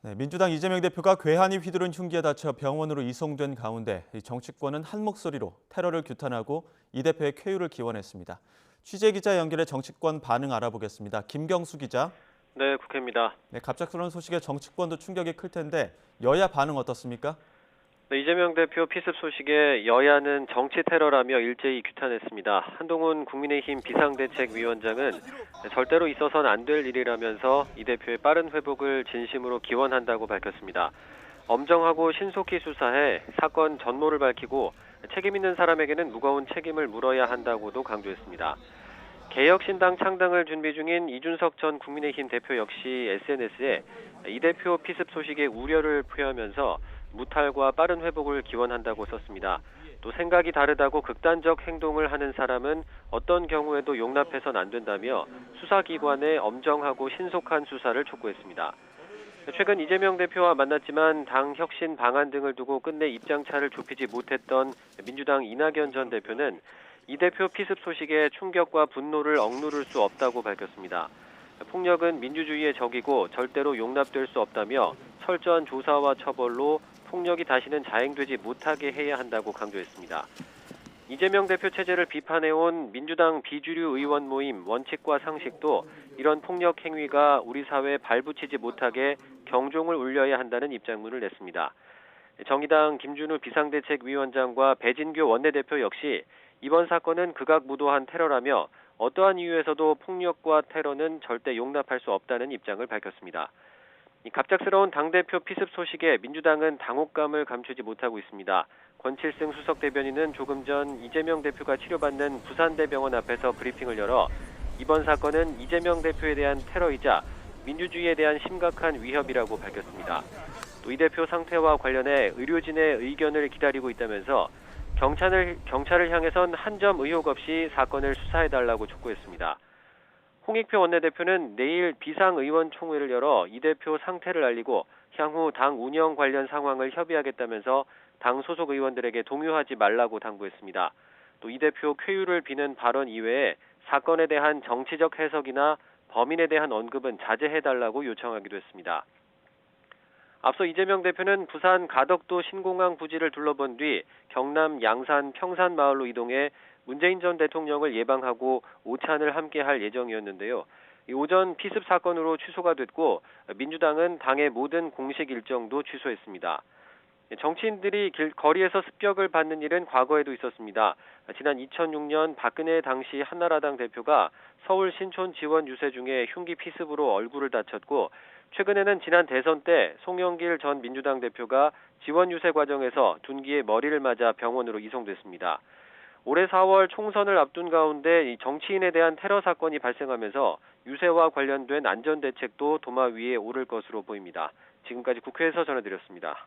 네, 민주당 이재명 대표가 괴한이 휘두른 흉기에 다쳐 병원으로 이송된 가운데 정치권은 한 목소리로 테러를 규탄하고 이 대표의 쾌유를 기원했습니다. 취재 기자 연결해 정치권 반응 알아보겠습니다. 김경수 기자. 네, 국회입니다. 네, 갑작스러운 소식에 정치권도 충격이 클 텐데 여야 반응 어떻습니까? 네, 이재명 대표 피습 소식에 여야는 정치 테러라며 일제히 규탄했습니다. 한동훈 국민의힘 비상대책위원장은 절대로 있어서는 안 될 일이라면서 이 대표의 빠른 회복을 진심으로 기원한다고 밝혔습니다. 엄정하고 신속히 수사해 사건 전모를 밝히고 책임 있는 사람에게는 무거운 책임을 물어야 한다고도 강조했습니다. 개혁신당 창당을 준비 중인 이준석 전 국민의힘 대표 역시 SNS에 이 대표 피습 소식에 우려를 표하면서 무탈과 빠른 회복을 기원한다고 썼습니다. 또 생각이 다르다고 극단적 행동을 하는 사람은 어떤 경우에도 용납해선 안 된다며 수사기관의 엄정하고 신속한 수사를 촉구했습니다. 최근 이재명 대표와 만났지만 당 혁신 방안 등을 두고 끝내 입장차를 좁히지 못했던 민주당 이낙연 전 대표는 이 대표 피습 소식에 충격과 분노를 억누를 수 없다고 밝혔습니다. 폭력은 민주주의의 적이고 절대로 용납될 수 없다며 철저한 조사와 처벌로 폭력이 다시는 자행되지 못하게 해야 한다고 강조했습니다. 이재명 대표 체제를 비판해온 민주당 비주류 의원 모임 원칙과 상식도 이런 폭력 행위가 우리 사회에 발붙이지 못하게 경종을 울려야 한다는 입장문을 냈습니다. 정의당 김준우 비상대책위원장과 배진교 원내대표 역시 이번 사건은 극악무도한 테러라며 어떠한 이유에서도 폭력과 테러는 절대 용납할 수 없다는 입장을 밝혔습니다. 이 갑작스러운 당대표 피습 소식에 민주당은 당혹감을 감추지 못하고 있습니다. 권칠승 수석 대변인은 조금 전 이재명 대표가 치료받는 부산대병원 앞에서 브리핑을 열어 이번 사건은 이재명 대표에 대한 테러이자 민주주의에 대한 심각한 위협이라고 밝혔습니다. 또 이 대표 상태와 관련해 의료진의 의견을 기다리고 있다면서 경찰을 향해선 한 점 의혹 없이 사건을 수사해달라고 촉구했습니다. 홍익표 원내대표는 내일 비상의원총회를 열어 이 대표 상태를 알리고 향후 당 운영 관련 상황을 협의하겠다면서 당 소속 의원들에게 동요하지 말라고 당부했습니다. 또 이 대표 쾌유를 비는 발언 이외에 사건에 대한 정치적 해석이나 범인에 대한 언급은 자제해달라고 요청하기도 했습니다. 앞서 이재명 대표는 부산 가덕도 신공항 부지를 둘러본 뒤 경남 양산 평산마을로 이동해 문재인 전 대통령을 예방하고 오찬을 함께할 예정이었는데요. 오전 피습 사건으로 취소가 됐고 민주당은 당의 모든 공식 일정도 취소했습니다. 정치인들이 거리에서 습격을 받는 일은 과거에도 있었습니다. 지난 2006년 박근혜 당시 한나라당 대표가 서울 신촌 지원 유세 중에 흉기 피습으로 얼굴을 다쳤고 최근에는 지난 대선 때 송영길 전 민주당 대표가 지원 유세 과정에서 둔기에 머리를 맞아 병원으로 이송됐습니다. 올해 4월 총선을 앞둔 가운데 이 정치인에 대한 테러 사건이 발생하면서 유세와 관련된 안전대책도 도마 위에 오를 것으로 보입니다. 지금까지 국회에서 전해드렸습니다.